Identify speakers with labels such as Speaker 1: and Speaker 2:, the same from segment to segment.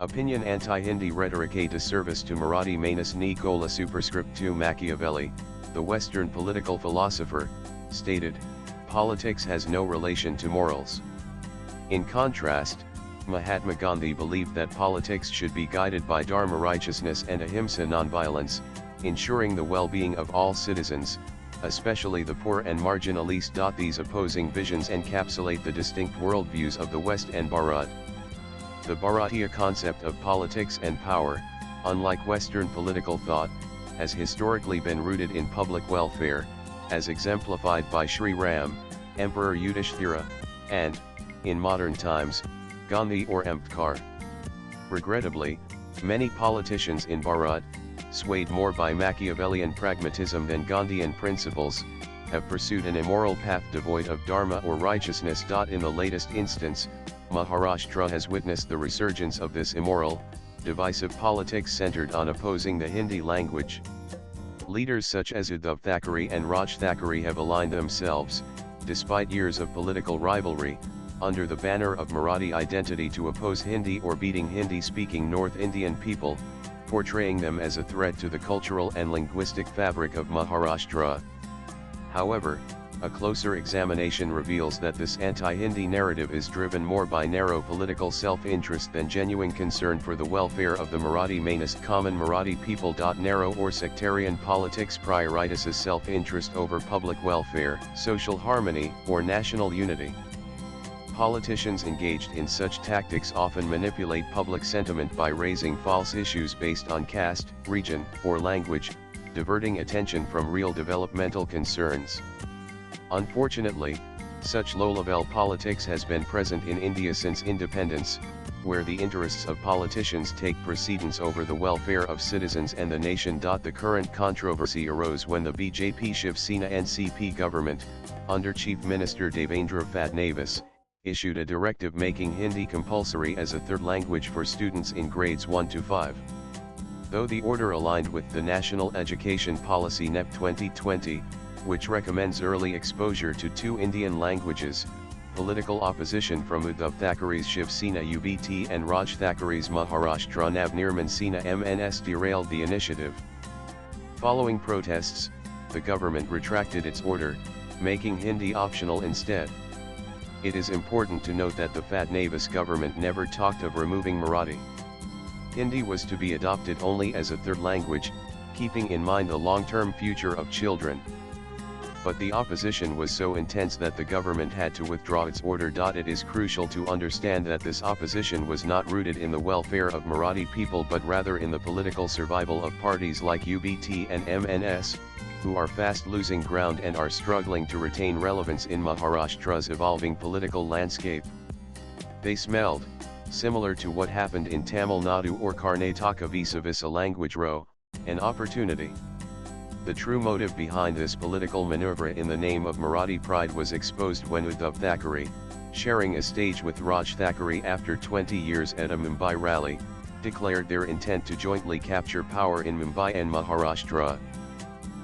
Speaker 1: Opinion Anti-Hindi Rhetoric A disservice to Marathi Manus Nicola superscript 2 Machiavelli, the Western political philosopher, stated, "Politics has no relation to morals." In contrast, Mahatma Gandhi believed that politics should be guided by dharma righteousness and ahimsa nonviolence, ensuring the well-being of all citizens, especially the poor and marginalized. These opposing visions encapsulate the distinct worldviews of the West and Bharat. The Bharatiya concept of politics and power, unlike Western political thought, has historically been rooted in public welfare, as exemplified by Sri Ram, Emperor Yudhishthira, and, in modern times, Gandhi or Ambedkar. Regrettably, many politicians in Bharat, swayed more by Machiavellian pragmatism than Gandhian principles, have pursued an immoral path devoid of dharma or righteousness. In the latest instance, Maharashtra has witnessed the resurgence of this immoral, divisive politics centered on opposing the Hindi language. Leaders such as Uddhav Thackeray and Raj Thackeray have aligned themselves, despite years of political rivalry, under the banner of Marathi identity to oppose Hindi or beating Hindi-speaking North Indian people, portraying them as a threat to the cultural and linguistic fabric of Maharashtra. However, a closer examination reveals that this anti-Hindi narrative is driven more by narrow political self-interest than genuine concern for the welfare of the Marathi Manus common Marathi people. Narrow or sectarian politics prioritizes self-interest over public welfare, social harmony, or national unity. Politicians engaged in such tactics often manipulate public sentiment by raising false issues based on caste, region, or language, diverting attention from real developmental concerns. Unfortunately, such low-level politics has been present in India since independence, where the interests of politicians take precedence over the welfare of citizens and the nation. The current controversy arose when the BJP Shiv Sena NCP government, under Chief Minister Devendra Fadnavis, issued a directive making Hindi compulsory as a third language for students in grades 1 to 5. Though the order aligned with the National Education Policy NEP 2020, which recommends early exposure to 2 Indian languages, political opposition from Uddhav Thackeray's Shiv Sena UBT and Raj Thackeray's Maharashtra Navnirman Sena MNS derailed the initiative. Following protests, the government retracted its order, making Hindi optional instead. It is important to note that the Fadnavis government never talked of removing Marathi. Hindi was to be adopted only as a third language, keeping in mind the long-term future of children. But the opposition was so intense that the government had to withdraw its order. It is crucial to understand that this opposition was not rooted in the welfare of Marathi people but rather in the political survival of parties like UBT and MNS, who are fast losing ground and are struggling to retain relevance in Maharashtra's evolving political landscape. They smelled, similar to what happened in Tamil Nadu or Karnataka vis-a-vis a language row, an opportunity. The true motive behind this political maneuver in the name of Marathi pride was exposed when Uddhav Thackeray, sharing a stage with Raj Thackeray after 20 years at a Mumbai rally, declared their intent to jointly capture power in Mumbai and Maharashtra.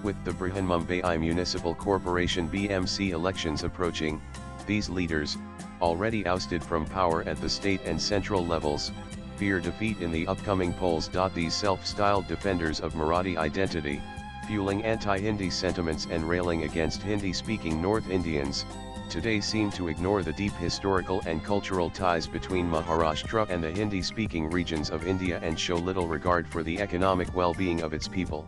Speaker 1: With the Brihanmumbai Municipal Corporation BMC elections approaching, these leaders, already ousted from power at the state and central levels, fear defeat in the upcoming polls. These self-styled defenders of Marathi identity, fueling anti-Hindi sentiments and railing against Hindi-speaking North Indians, today seem to ignore the deep historical and cultural ties between Maharashtra and the Hindi-speaking regions of India and show little regard for the economic well-being of its people.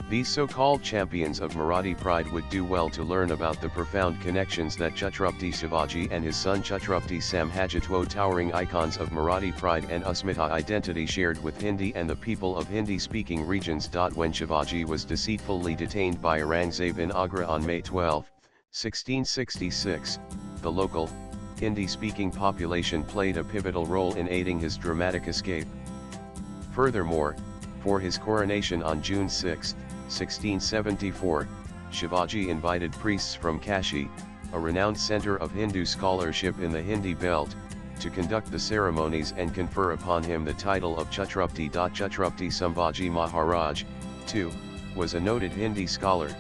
Speaker 1: These so-called champions of Marathi pride would do well to learn about the profound connections that Chhatrapati Shivaji and his son Chhatrapati Samhajitwo, towering icons of Marathi pride and Asmita identity, shared with Hindi and the people of Hindi-speaking regions. When Shivaji was deceitfully detained by Aurangzeb in Agra on May 12, 1666, the local, Hindi-speaking population played a pivotal role in aiding his dramatic escape. Furthermore, for his coronation on June 6, 1674, Shivaji invited priests from Kashi, a renowned center of Hindu scholarship in the Hindi belt, to conduct the ceremonies and confer upon him the title of Chhatrapati. Chhatrapati Sambhaji Maharaj, too, was a noted Hindi scholar.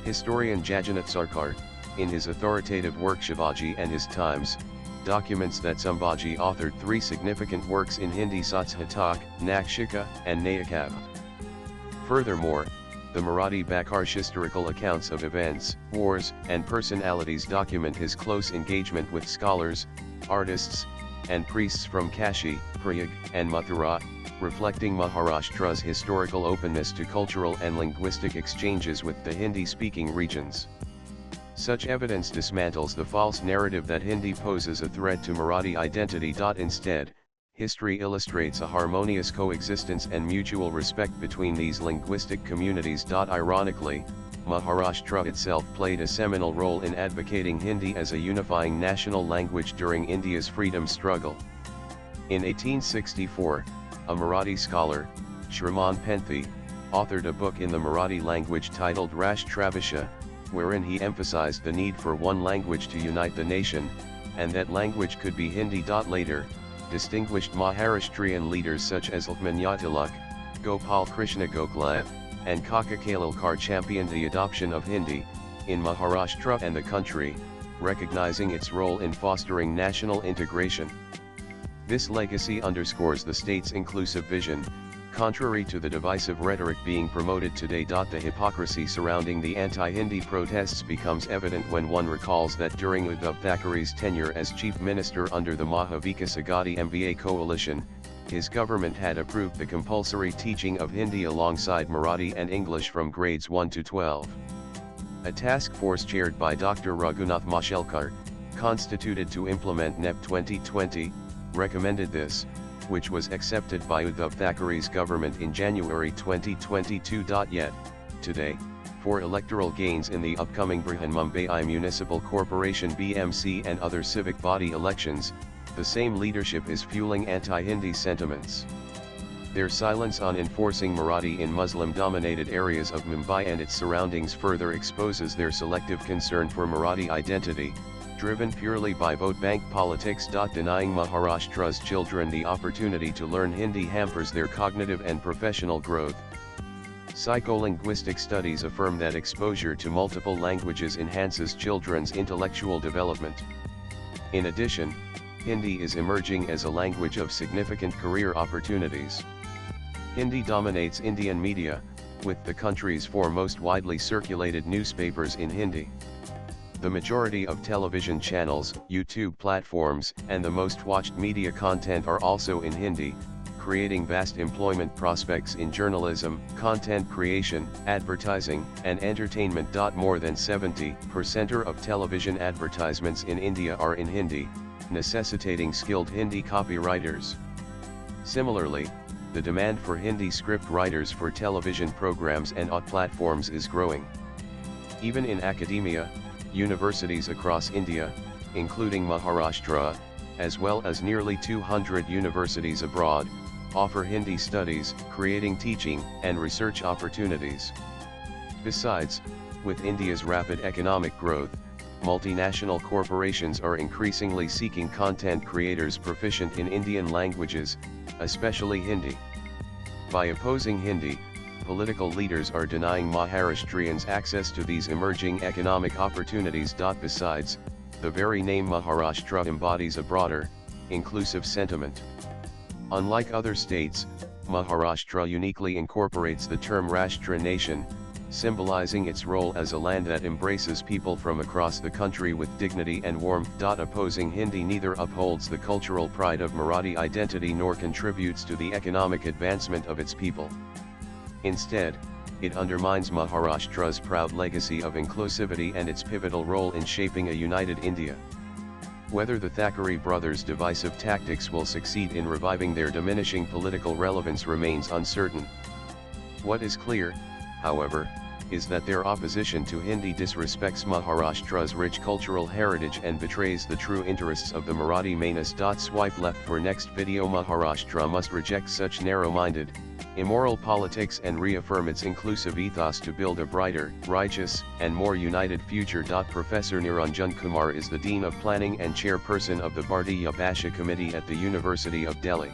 Speaker 1: Historian Jagannath Sarkar, in his authoritative work Shivaji and His Times, documents that Sambhaji authored 3 significant works in Hindi: Satshatak, Nakshika, and Nayakab. Furthermore, the Marathi Bakar's historical accounts of events, wars, and personalities document his close engagement with scholars, artists, and priests from Kashi, Prayag, and Mathura, reflecting Maharashtra's historical openness to cultural and linguistic exchanges with the Hindi-speaking regions. Such evidence dismantles the false narrative that Hindi poses a threat to Marathi identity. Instead, history illustrates a harmonious coexistence and mutual respect between these linguistic communities. Ironically, Maharashtra itself played a seminal role in advocating Hindi as a unifying national language during India's freedom struggle. In 1864, a Marathi scholar, Shraman Penthi, authored a book in the Marathi language titled Rashtravisha, wherein he emphasized the need for one language to unite the nation, and that language could be Hindi. Later, distinguished Maharashtrian leaders such as Lokmanya Tilak, Gopal Krishna Gokhale, and Kaka Kalilkar championed the adoption of Hindi in Maharashtra and the country, recognizing its role in fostering national integration. This legacy underscores the state's inclusive vision, contrary to the divisive rhetoric being promoted today. The hypocrisy surrounding the anti-Hindi protests becomes evident when one recalls that during Uddhav Thackeray's tenure as chief minister under the Mahavikas Aghadi MVA coalition, his government had approved the compulsory teaching of Hindi alongside Marathi and English from grades 1 to 12. A task force chaired by Dr. Raghunath Mashelkar, constituted to implement NEP 2020, recommended this, which was accepted by Uddhav Thackeray's government in January 2022. Yet, today, for electoral gains in the upcoming Brihanmumbai Municipal Corporation BMC and other civic body elections, the same leadership is fueling anti-Hindi sentiments. Their silence on enforcing Marathi in Muslim-dominated areas of Mumbai and its surroundings further exposes their selective concern for Marathi identity, driven purely by vote bank politics. Denying Maharashtra's children the opportunity to learn Hindi hampers their cognitive and professional growth. Psycholinguistic studies affirm that exposure to multiple languages enhances children's intellectual development. In addition, Hindi is emerging as a language of significant career opportunities. Hindi dominates Indian media, with the country's 4 most widely circulated newspapers in Hindi. The majority of television channels, YouTube platforms, and the most watched media content are also in Hindi, creating vast employment prospects in journalism, content creation, advertising, and entertainment. More than 70% of television advertisements in India are in Hindi, necessitating skilled Hindi copywriters. Similarly, the demand for Hindi script writers for television programs and OTT platforms is growing. Even in academia, universities across India, including Maharashtra, as well as nearly 200 universities abroad, offer Hindi studies, creating teaching and research opportunities. Besides, with India's rapid economic growth, multinational corporations are increasingly seeking content creators proficient in Indian languages, especially Hindi. By opposing Hindi, political leaders are denying Maharashtrians access to these emerging economic opportunities. Besides, the very name Maharashtra embodies a broader, inclusive sentiment. Unlike other states, Maharashtra uniquely incorporates the term Rashtra nation, symbolizing its role as a land that embraces people from across the country with dignity and warmth. Opposing Hindi neither upholds the cultural pride of Marathi identity nor contributes to the economic advancement of its people. Instead, it undermines Maharashtra's proud legacy of inclusivity and its pivotal role in shaping a united India. Whether the Thackeray brothers' divisive tactics will succeed in reviving their diminishing political relevance remains uncertain. What is clear, however, is that their opposition to Hindi disrespects Maharashtra's rich cultural heritage and betrays the true interests of the Marathi Manus. Swipe left for next video. Maharashtra must reject such narrow-minded, immoral politics and reaffirm its inclusive ethos to build a brighter, righteous, and more united future. Professor Niranjan Kumar is the Dean of Planning and Chairperson of the Bharatiya Bhasha Committee at the University of Delhi.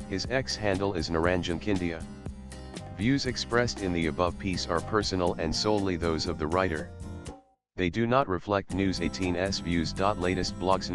Speaker 1: His X handle is Niranjan Kindia. Views expressed in the above piece are personal and solely those of the writer. They do not reflect News 18's views. Latest blogs.